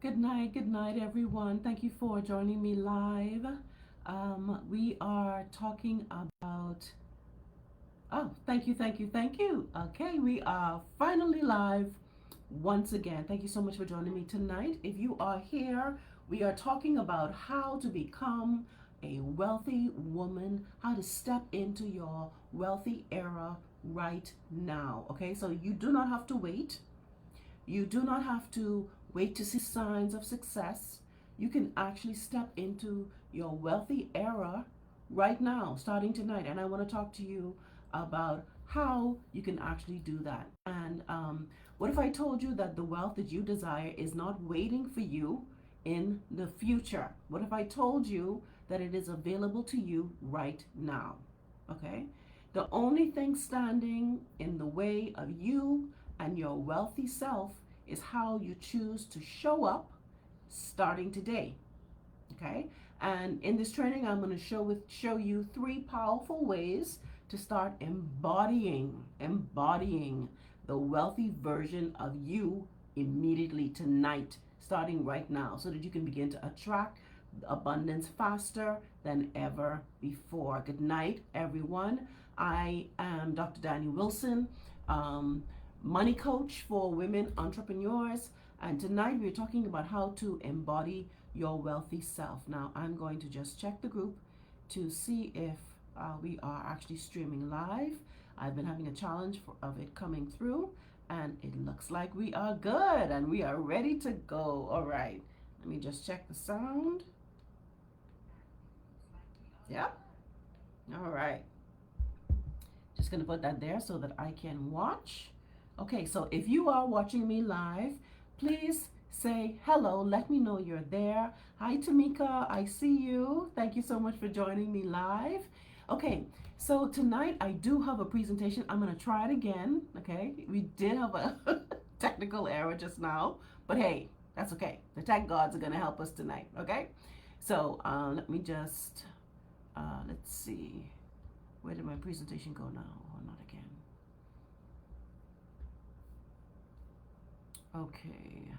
Good night, everyone. Thank you for joining me live. We are talking about. Oh, thank you. Okay, we are finally live once again. Thank you so much for joining me tonight. If you are here, we are talking about how to become a wealthy woman, how to step into your wealthy era right now. Okay, so you do not have to wait. You do not have to wait to see signs of success. You can actually step into your wealthy era right now, starting tonight. And I want to talk to you about how you can actually do that. And what if I told you that the wealth that you desire is not waiting for you in the future? What if I told you that it is available to you right now? Okay? The only thing standing in the way of you and your wealthy self is how you choose to show up starting today. Okay? And in this training, I'm going to show you three powerful ways to start embodying the wealthy version of you immediately tonight, starting right now, so that you can begin to attract abundance faster than ever before. Good night, everyone. I am Dr. Danny Wilson, um, money coach for women entrepreneurs. And tonight we're talking about how to embody your wealthy self. Now, I'm going to just check the group to see if we are actually streaming live. I've been having a challenge of it coming through, and it looks like we are good and we are ready to go. All right, let me just check the sound. Yep. All right. Just going to put that there so that I can watch. Okay, so if you are watching me live, please say hello. Let me know you're there. Hi, Tamika. I see you. Thank you so much for joining me live. Okay, so tonight I do have a presentation. I'm going to try it again. Okay, we did have a technical error just now, but hey, that's okay. The tech gods are going to help us tonight. Okay, so let me just, let's see. Where did my presentation go now? Oh, not again. Okay.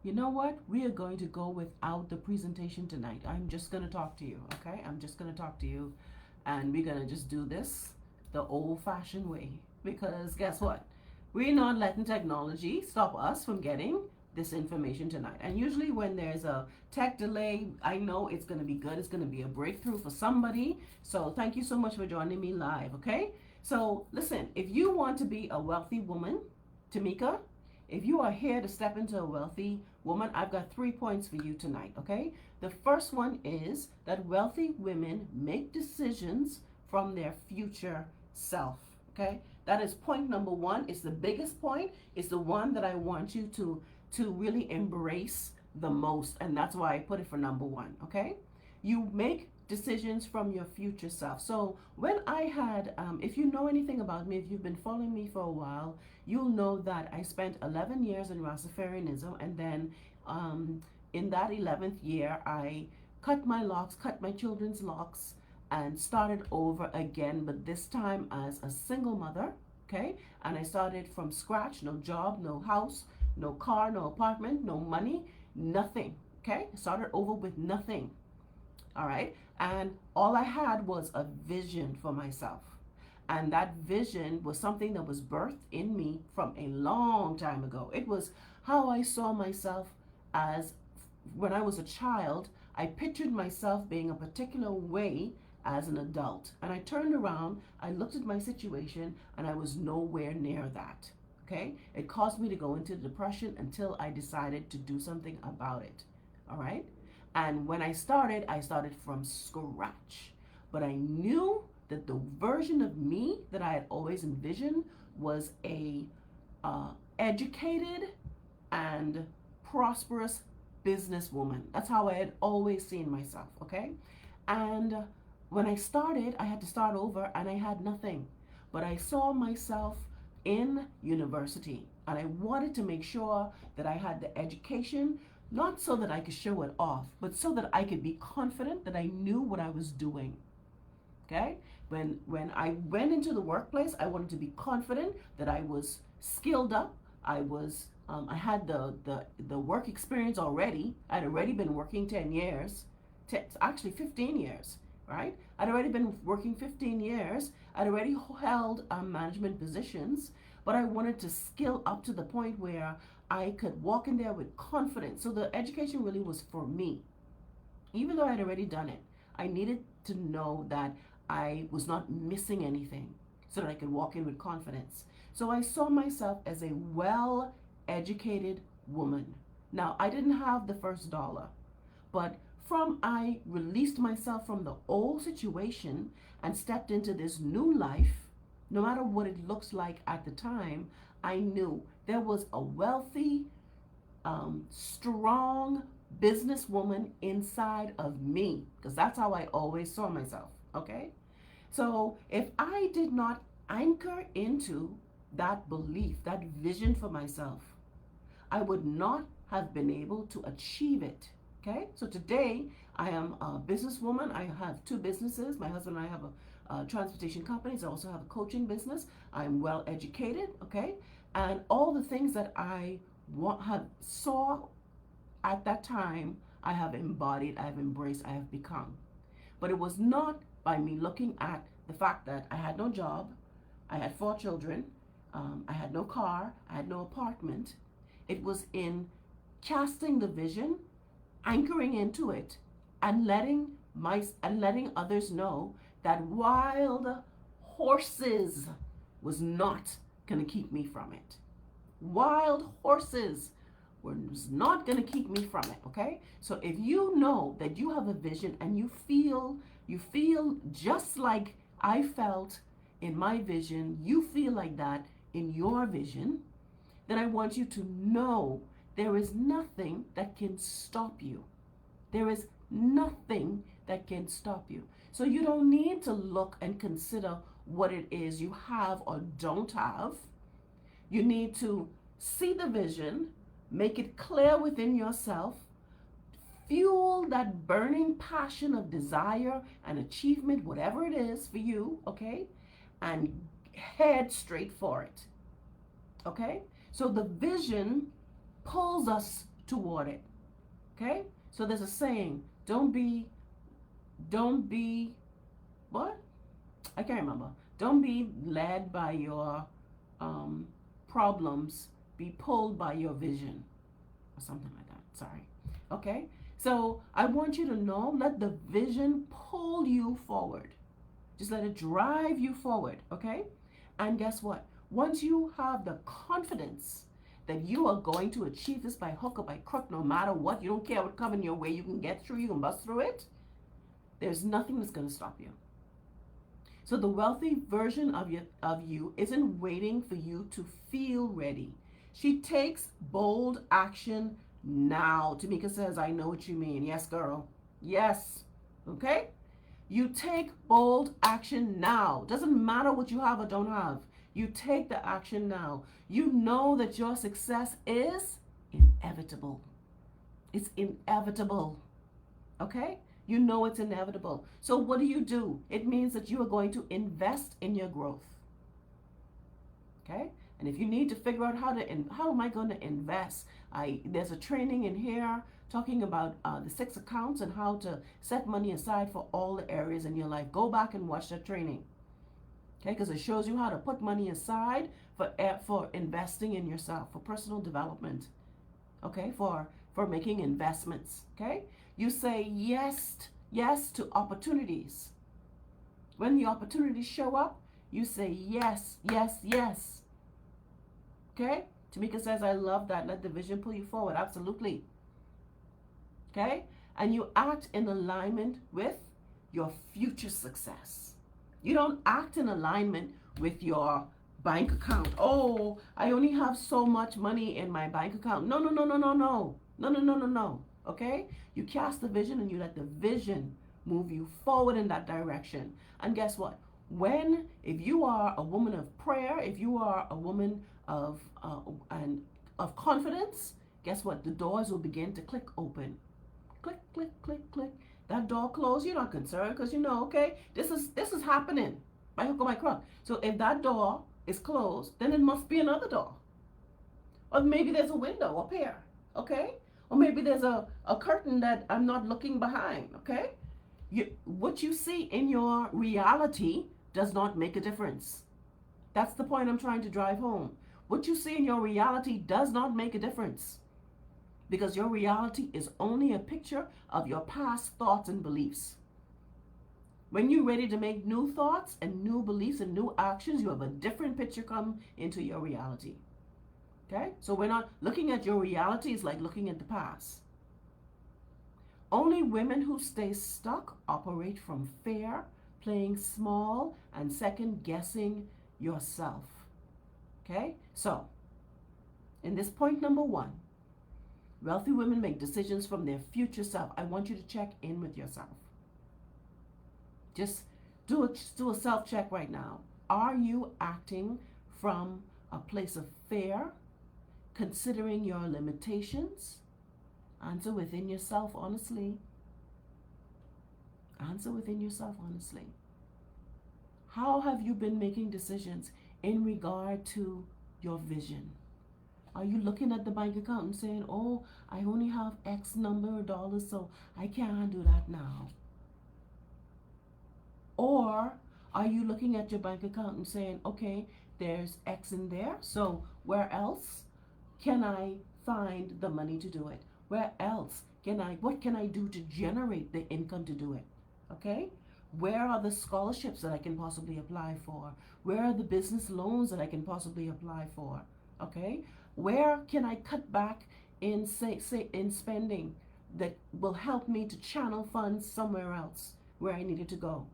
You know what? We are going to go without the presentation tonight. I'm just going to talk to you, okay? I'm just going to talk to you, and we're going to just do this the old-fashioned way. Because guess what? We're not letting technology stop us from getting this information tonight. And usually when there's a tech delay, I know it's going to be good. It's going to be a breakthrough for somebody. So thank you so much for joining me live, okay? So listen, if you want to be a wealthy woman, Tamika, if you are here to step into a wealthy woman, I've got 3 points for you tonight, okay? The first one is that wealthy women make decisions from their future self, okay? That is point number one. It's the biggest point. It's the one that I want you to really embrace the most, and that's why I put it for number one, okay? You make decisions from your future self. So when I had, if you know anything about me, if you've been following me for a while, you'll know that I spent 11 years in Rastafarianism, and then in that 11th year, I cut my locks, cut my children's locks, and started over again, but this time as a single mother, okay? And I started from scratch, no job, no house, no car, no apartment, no money, nothing, okay? I started over with nothing, all right? And all I had was a vision for myself. And that vision was something that was birthed in me from a long time ago. It was how I saw myself as when I was a child. I pictured myself being a particular way as an adult. And I turned around, I looked at my situation, and I was nowhere near that. Okay? It caused me to go into depression until I decided to do something about it. All right? And when I started from scratch. But I knew that the version of me that I had always envisioned was a educated and prosperous businesswoman. That's how I had always seen myself, okay? And when I started, I had to start over and I had nothing. But I saw myself in university and I wanted to make sure that I had the education not so that I could show it off, but so that I could be confident that I knew what I was doing. Okay? When I went into the workplace, I wanted to be confident that I was skilled up. I had the work experience already. I'd already been working 10 years, actually 15 years, right? I'd already been working 15 years. I'd already held management positions, but I wanted to skill up to the point where I could walk in there with confidence. So the education really was for me. Even though I'd already done it, I needed to know that I was not missing anything so that I could walk in with confidence. So I saw myself as a well educated woman. Now, I didn't have the first dollar, but from I released myself from the old situation and stepped into this new life, no matter what it looks like at the time, I knew there was a wealthy, strong businesswoman inside of me, because that's how I always saw myself. Okay? So if I did not anchor into that belief, that vision for myself, I would not have been able to achieve it. Okay? So today I am a businesswoman. I have two businesses. My husband and I have a transportation company. So I also have a coaching business. I'm well educated. Okay? And all the things that I saw at that time, I have embodied, I have embraced, I have become. But it was not by me looking at the fact that I had no job, I had 4 children, I had no car, I had no apartment. It was in casting the vision, anchoring into it, and letting others know that wild horses was not going to keep me from it. Wild horses was not going to keep me from it. Okay? So if you know that you have a vision and you feel just like I felt in my vision, you feel like that in your vision, then I want you to know there is nothing that can stop you. There is nothing that can stop you. So you don't need to look and consider what it is you have or don't have. You need to see the vision, make it clear within yourself, fuel that burning passion of desire and achievement, whatever it is for you, okay? And head straight for it, okay? So the vision pulls us toward it, okay? So there's a saying, don't be, what? I can't remember. Don't be led by your problems, be pulled by your vision, or something like that. Sorry. Okay? So I want you to know, let the vision pull you forward. Just let it drive you forward. Okay? And guess what? Once you have the confidence that you are going to achieve this by hook or by crook, no matter what, you don't care what coming your way, you can get through, you can bust through it, there's nothing that's going to stop you. So the wealthy version of you isn't waiting for you to feel ready. She takes bold action now. Tamika says, I know what you mean. Yes, girl. Yes. Okay? You take bold action now. Doesn't matter what you have or don't have. You take the action now. You know that your success is inevitable. It's inevitable. Okay? You know it's inevitable. So what do? It means that you are going to invest in your growth. Okay? And if you need to figure out how am I going to invest? There's a training in here talking about the 6 accounts and how to set money aside for all the areas in your life. Go back and watch that training. Okay? Because it shows you how to put money aside for investing in yourself, for personal development. Okay? For making investments. Okay? You say yes to opportunities. When the opportunities show up, you say yes, yes, yes. Okay? Tamika says, I love that. Let the vision pull you forward. Absolutely. Okay? And you act in alignment with your future success. You don't act in alignment with your bank account. Oh, I only have so much money in my bank account. No, no, no, no, no, no. No, no, no, no, no. Okay? You cast the vision and you let the vision move you forward in that direction. And guess what? If you are a woman of prayer, if you are a woman of confidence, guess what? The doors will begin to click open. Click, click, click, click. That door closed, you're not concerned because you know, okay, this is happening by hook or by crook. So if that door is closed, then it must be another door. Or maybe there's a window up here, okay? Or maybe there's a curtain that I'm not looking behind, okay? What you see in your reality does not make a difference. That's the point I'm trying to drive home. What you see in your reality does not make a difference because your reality is only a picture of your past thoughts and beliefs. When you're ready to make new thoughts and new beliefs and new actions, you have a different picture come into your reality. Okay? So we're not looking at your reality is like looking at the past. Only women who stay stuck operate from fear, playing small, and second guessing yourself. Okay? So, in this point number 1, wealthy women make decisions from their future self. I want you to check in with yourself. Just do a self-check right now. Are you acting from a place of fear, considering your limitations? Answer within yourself honestly. Answer within yourself honestly. How have you been making decisions in regard to your vision? Are you looking at the bank account and saying, oh, I only have X number of dollars, so I can't do that now? Or are you looking at your bank account and saying, okay, there's X in there, so where else can I find the money to do it? Where else what can I do to generate the income to do it? Okay? Where are the scholarships that I can possibly apply for? Where are the business loans that I can possibly apply for? Okay? Where can I cut back in in spending that will help me to channel funds somewhere else where I needed to go?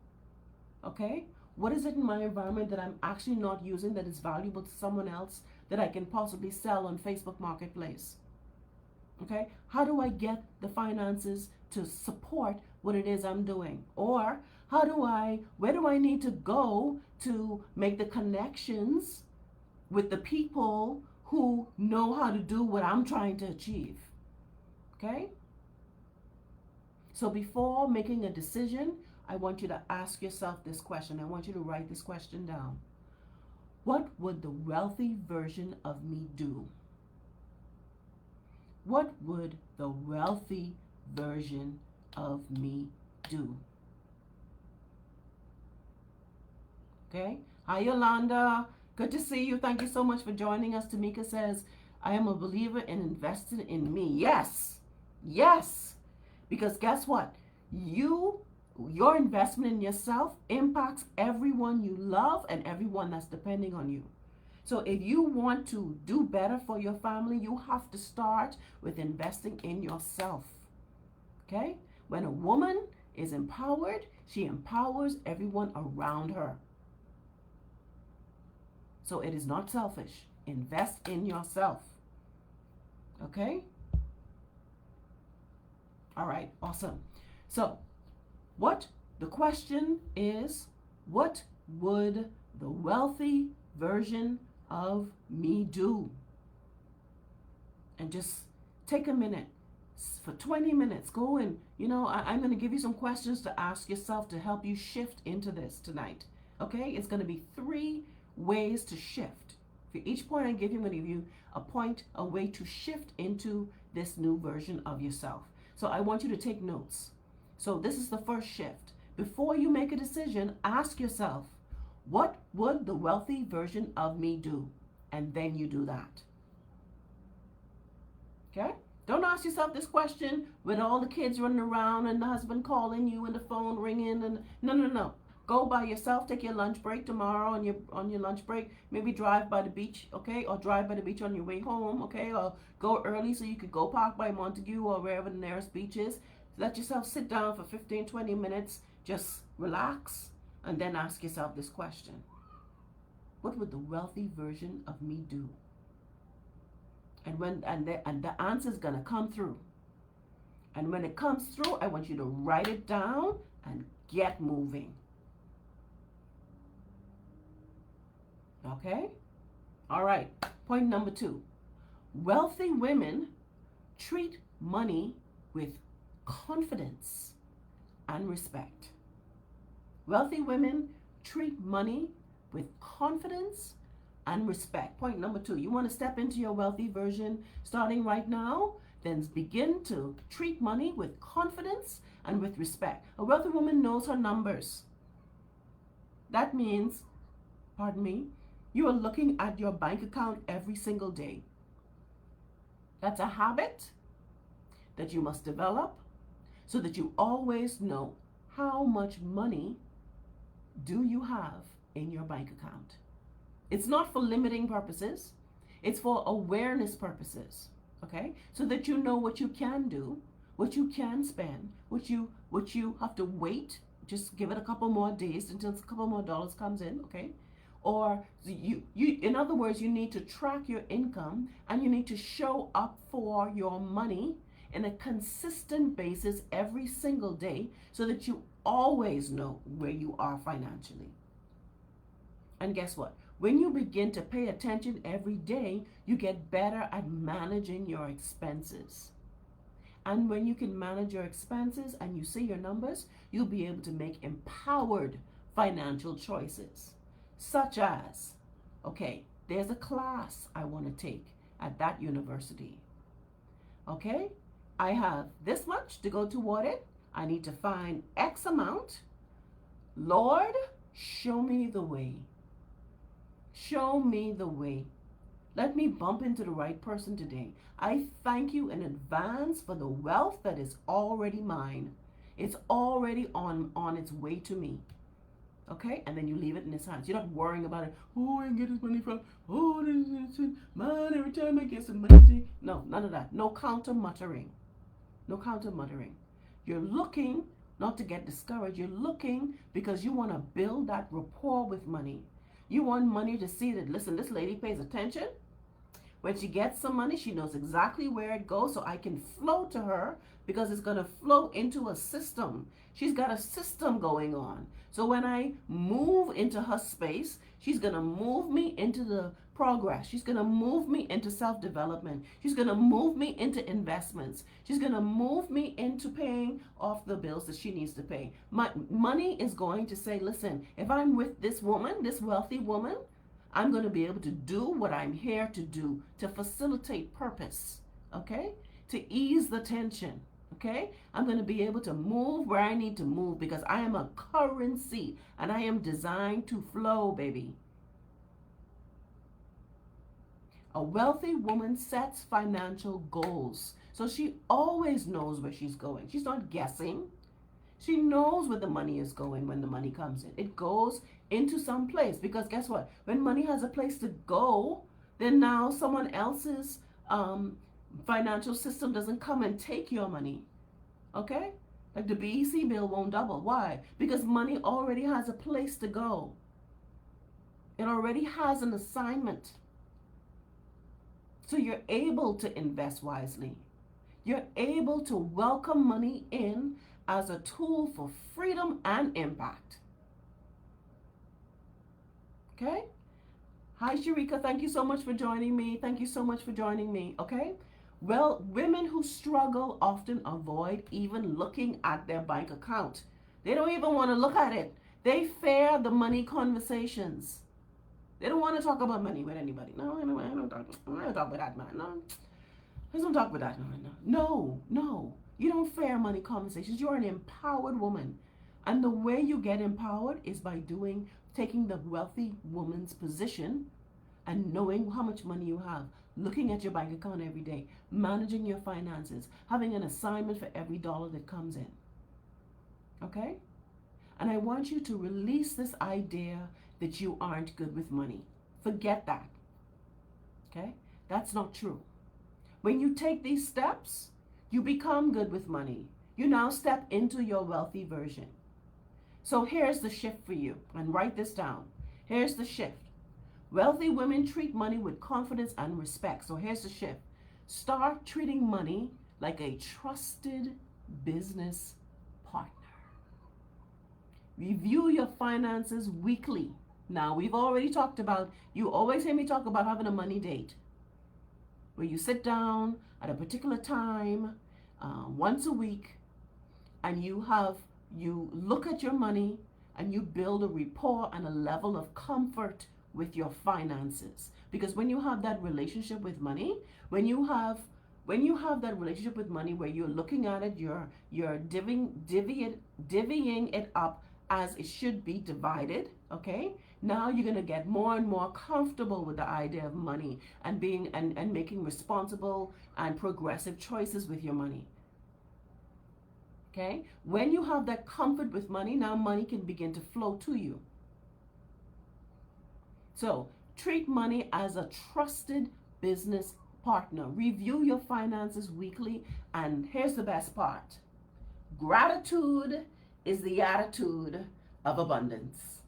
Okay? What is it in my environment that I'm actually not using that is valuable to someone else that I can possibly sell on Facebook Marketplace? Okay? How do I get the finances to support what it is I'm doing? Or where do I need to go to make the connections with the people who know how to do what I'm trying to achieve? Okay? So before making a decision, I want you to ask yourself this question. I want you to write this question down. What would the wealthy version of me do? What would the wealthy version of me do? Okay? Hi, Yolanda. Good to see you. Thank you so much for joining us. Tamika says, I am a believer in investing in me. Yes. Yes. Because guess what? Your investment in yourself impacts everyone you love and everyone that's depending on you. So if you want to do better for your family, you have to start with investing in yourself. Okay? When a woman is empowered, she empowers everyone around her. So it is not selfish. Invest in yourself. Okay? All right, awesome. So the question is, what would the wealthy version of me do? And just take a minute for 20 minutes. Go and, I'm going to give you some questions to ask yourself to help you shift into this tonight. Okay? It's going to be 3 ways to shift. For each point I give you, I'm going to give you a way to shift into this new version of yourself. So I want you to take notes. So this is the first shift. Before you make a decision, ask yourself, what would the wealthy version of me do? And then you do that. Okay? Don't ask yourself this question with all the kids running around and the husband calling you and the phone ringing and no. Go by yourself. Take your lunch break tomorrow on your lunch break. Maybe drive by the beach, okay? Or drive by the beach on your way home, okay? Or go early so you could go park by Montague or wherever the nearest beach is. Let yourself sit down for 15, 20 minutes. Just relax and then ask yourself this question. What would the wealthy version of me do? And the answer is going to come through. And when it comes through, I want you to write it down and get moving. Okay? All right. Point number 2. Wealthy women treat money with confidence and respect. Wealthy women treat money with confidence and respect. Point number 2, you want to step into your wealthy version starting right now? Then begin to treat money with confidence and with respect. A wealthy woman knows her numbers. That means, pardon me, you are looking at your bank account every single day. That's a habit that you must develop so that you always know how much money do you have in your bank account. It's not for limiting purposes. It's for awareness purposes. Okay? So that you know what you can do, what you can spend, what you have to wait. Just give it a couple more days until a couple more dollars comes in, okay? Or you in other words, you need to track your income and you need to show up for your money in a consistent basis every single day so that you always know where you are financially. And guess what? When you begin to pay attention every day, you get better at managing your expenses. And when you can manage your expenses and you see your numbers, you'll be able to make empowered financial choices. Such as, okay, there's a class I want to take at that university. Okay, I have this much to go toward it. I need to find X amount. Lord, show me the way. Show me the way. Let me bump into the right person today. I thank you in advance for the wealth that is already mine. It's already on its way to me. Okay? And then you leave it in his hands. You're not worrying about it. Oh, I can get this money from. Oh, this man, every time I get some money. No, none of that. No counter muttering. No counter muttering. You're looking not to get discouraged. You're looking because you want to build that rapport with money. You want money to see that, listen, this lady pays attention. When she gets some money, she knows exactly where it goes, so I can flow to her because it's going to flow into a system. She's got a system going on. So when I move into her space, she's going to move me into the progress. She's going to move me into self-development. She's going to move me into investments. She's going to move me into paying off the bills that she needs to pay. My money is going to say, listen, if I'm with this woman, this wealthy woman, I'm going to be able to do what I'm here to do, to facilitate purpose, okay? To ease the tension, okay? I'm going to be able to move where I need to move because I am a currency and I am designed to flow, baby. A wealthy woman sets financial goals, so she always knows where she's going. She's not guessing. She knows where the money is going when the money comes in. It goes into some place because guess what? When money has a place to go, then now someone else's financial system doesn't come and take your money. Okay? Like the BEC bill won't double. Why? Because money already has a place to go. It already has an assignment. So you're able to invest wisely. You're able to welcome money in as a tool for freedom and impact. Okay? Hi, Sharika. Thank you so much for joining me. Thank you so much for joining me. Okay? Well, women who struggle often avoid even looking at their bank account. They don't even want to look at it. They fear the money conversations. They don't want to talk about money with anybody. No, I don't talk with that man. No, I don't talk with that man. No. You don't fear money conversations. You're an empowered woman. And the way you get empowered is by taking the wealthy woman's position and knowing how much money you have, looking at your bank account every day, managing your finances, having an assignment for every dollar that comes in. Okay? And I want you to release this idea that you aren't good with money. Forget that. Okay? That's not true. When you take these steps, you become good with money. You now step into your wealthy version. So here's the shift for you, and write this down. Here's the shift. Wealthy women treat money with confidence and respect. So here's the shift. Start treating money like a trusted business partner. Review your finances weekly. Now, we've already talked about, you always hear me talk about having a money date. where you sit down at a particular time, once a week, and you look at your money and you build a rapport and a level of comfort with your finances. Because when you have that relationship with money, when you have that relationship with money where you're looking at it, you're divvying it up as it should be divided, okay? Now you're going to get more and more comfortable with the idea of money and being and making responsible and progressive choices with your money. Okay? When you have that comfort with money, now money can begin to flow to you. So, treat money as a trusted business partner. Review your finances weekly, and here's the best part. Gratitude is the attitude of abundance.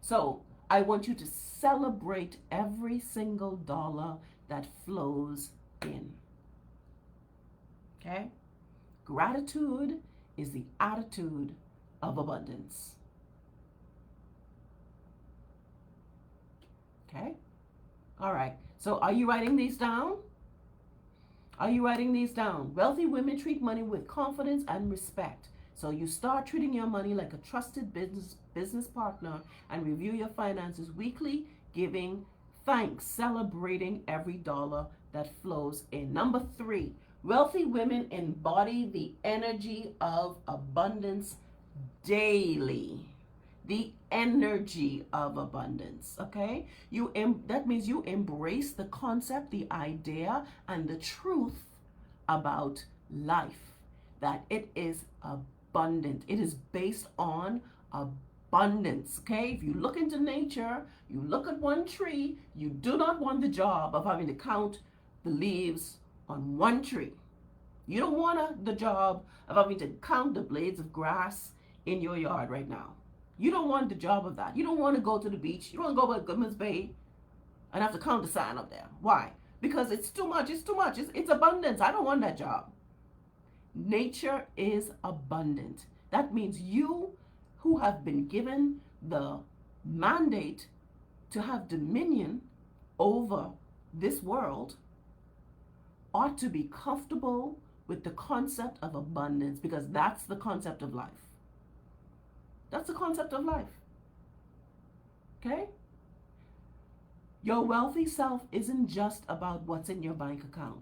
So, I want you to celebrate every single dollar that flows in. Okay? Gratitude is the attitude of abundance. Okay? All right. So are you writing these down? Are you writing these down? Wealthy women treat money with confidence and respect. So you start treating your money like a trusted business partner and review your finances weekly, giving thanks, celebrating every dollar that flows in. Number 3, wealthy women embody the energy of abundance daily. The energy of abundance, okay? That means you embrace the concept, the idea, and the truth about life, that it is abundant. It is based on abundance, okay? If you look into nature, you look at one tree, you do not want the job of having to count the leaves on one tree. You don't want the job of having to count the blades of grass in your yard right now. You don't want the job of that. You don't want to go to the beach. You don't want to go to Goodman's Bay and have to count the sand up there. Why? Because it's too much. It's too much. It's abundance. I don't want that job. Nature is abundant. That means you who have been given the mandate to have dominion over this world ought to be comfortable with the concept of abundance, because that's the concept of life. That's the concept of life. Okay? Your wealthy self isn't just about what's in your bank account.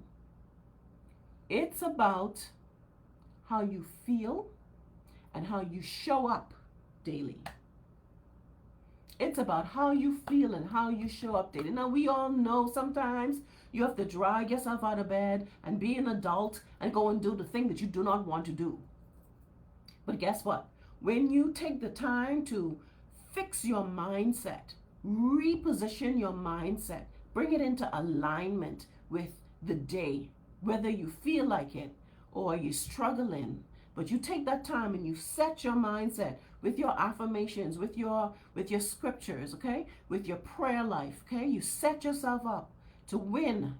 It's about how you feel and how you show up daily. It's about how you feel and how you show up daily. Now, we all know sometimes you have to drag yourself out of bed and be an adult and go and do the thing that you do not want to do. But guess what? When you take the time to fix your mindset, reposition your mindset, bring it into alignment with the day, whether you feel like it or you're struggling, but you take that time and you set your mindset with your affirmations, with your scriptures, okay? With your prayer life, okay? You set yourself up to win,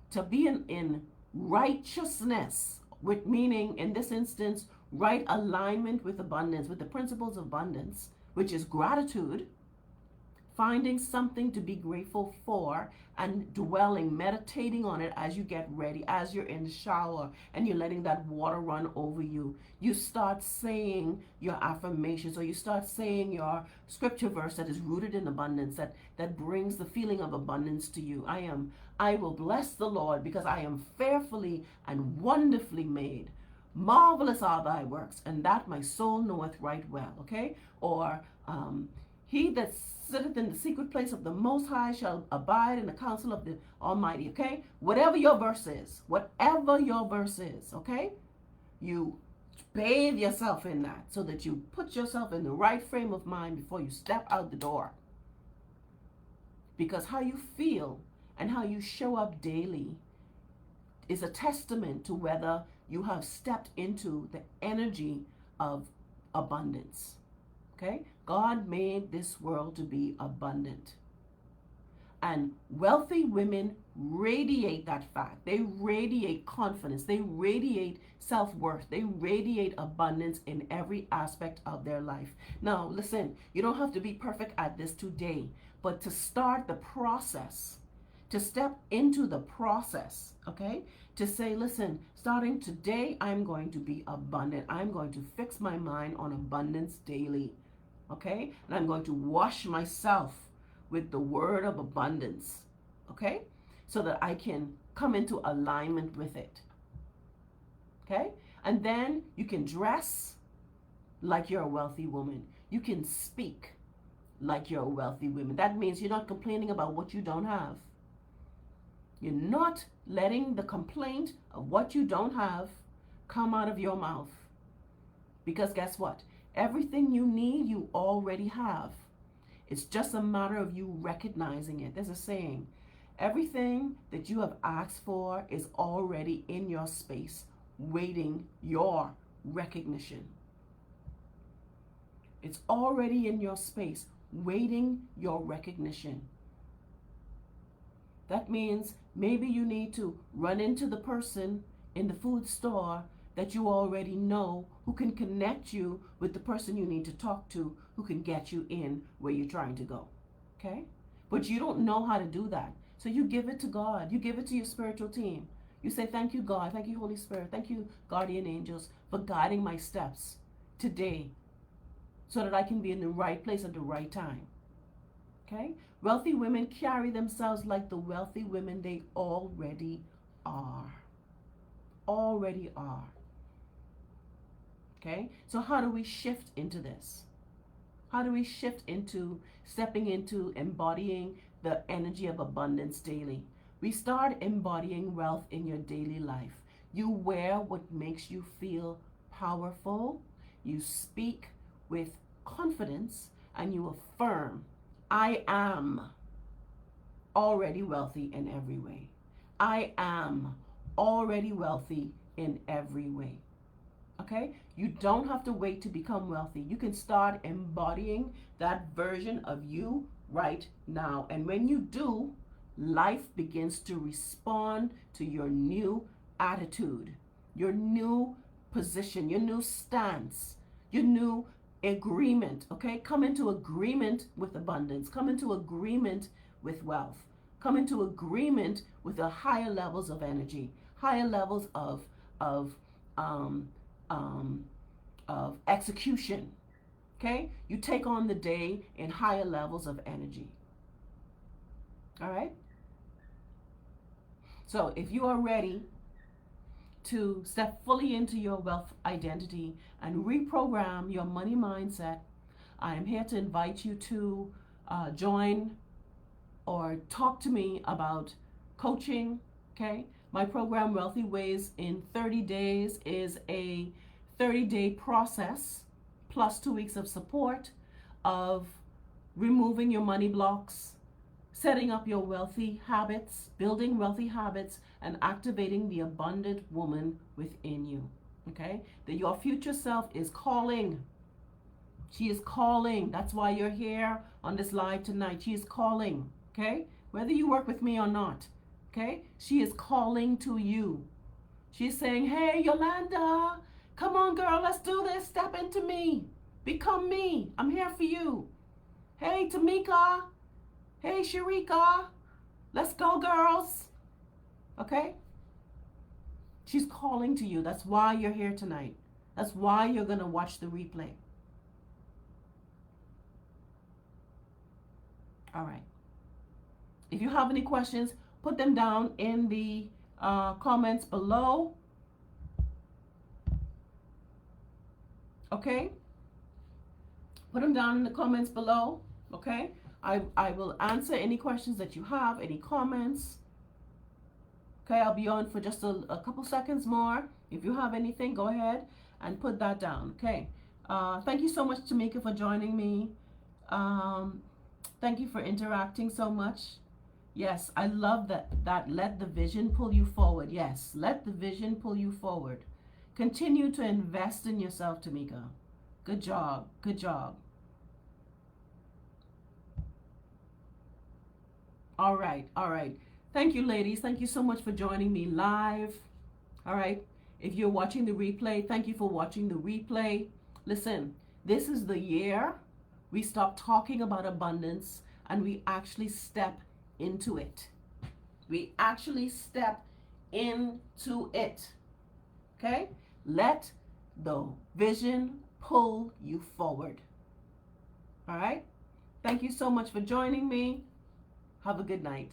to be in righteousness, with meaning in this instance, right alignment with abundance, with the principles of abundance, which is gratitude, finding something to be grateful for and dwelling, meditating on it as you get ready, as you're in the shower and you're letting that water run over you. You start saying your affirmations, or you start saying your scripture verse that is rooted in abundance, that brings the feeling of abundance to you. I will bless the Lord because I am fearfully and wonderfully made. Marvelous are thy works, and that my soul knoweth right well, okay? Or he that sitteth in the secret place of the Most High shall abide in the counsel of the Almighty, okay? Whatever your verse is, okay? You bathe yourself in that so that you put yourself in the right frame of mind before you step out the door. Because how you feel and how you show up daily is a testament to whether you have stepped into the energy of abundance. Okay? God made this world to be abundant. And wealthy women radiate that fact. They radiate confidence. They radiate self-worth. They radiate abundance in every aspect of their life. Now, listen, you don't have to be perfect at this today, but to start the process, to step into the process, okay? To say, listen, starting today, I'm going to be abundant. I'm going to fix my mind on abundance daily, okay? And I'm going to wash myself with the word of abundance, okay? So that I can come into alignment with it, okay? And then you can dress like you're a wealthy woman. You can speak like you're a wealthy woman. That means you're not complaining about what you don't have. You're not letting the complaint of what you don't have come out of your mouth. Because guess what? Everything you need, you already have. It's just a matter of you recognizing it. There's a saying, everything that you have asked for is already in your space, waiting your recognition. It's already in your space, waiting your recognition. That means maybe you need to run into the person in the food store that you already know, who can connect you with the person you need to talk to, who can get you in where you're trying to go. Okay? But you don't know how to do that. So you give it to God. You give it to your spiritual team. You say, thank you, God. Thank you, Holy Spirit. Thank you, guardian angels, for guiding my steps today so that I can be in the right place at the right time. Okay? Wealthy women carry themselves like the wealthy women they already are. Already are. Okay? So how do we shift into this? How do we shift into stepping into embodying the energy of abundance daily? We start embodying wealth in your daily life. You wear what makes you feel powerful. You speak with confidence and you affirm, I am already wealthy in every way. I am already wealthy in every way. Okay? You don't have to wait to become wealthy. You can start embodying that version of you right now. And when you do, life begins to respond to your new attitude, your new position, your new stance, your new agreement. Okay? Come into agreement with abundance. Come into agreement with wealth. Come into agreement with the higher levels of energy, higher levels of execution. Okay? You take on the day in higher levels of energy. All right? So if you are ready to step fully into your wealth identity and reprogram your money mindset, I am here to invite you to join or talk to me about coaching. Okay? My program, Wealthy Ways in 30 Days, is a 30-day process plus 2 weeks of support of removing your money blocks, setting up your wealthy habits, building wealthy habits, and activating the abundant woman within you. Okay? That your future self is calling. She is calling. That's why you're here on this live tonight. She is calling. Okay? Whether you work with me or not. Okay? She is calling to you. She's saying, hey, Yolanda, come on, girl, let's do this. Step into me. Become me. I'm here for you. Hey, Tamika. Hey, Sharika. Let's go, girls. Okay? She's calling to you. That's why you're here tonight. That's why you're going to watch the replay. All right. If you have any questions, put them down in the comments below. Okay? Put them down in the comments below. Okay? I will answer any questions that you have, any comments. Okay, I'll be on for just a couple seconds more. If you have anything, go ahead and put that down. Okay. Thank you so much, Tamika, for joining me. Thank you for interacting so much. Yes, I love that let the vision pull you forward. Yes, let the vision pull you forward. Continue to invest in yourself, Tamika. Good job. Good job. All right. All right. Thank you, ladies. Thank you so much for joining me live. All right. If you're watching the replay, thank you for watching the replay. Listen, this is the year we stop talking about abundance and we actually step into it. We actually step into it. Okay? Let the vision pull you forward. All right? Thank you so much for joining me. Have a good night.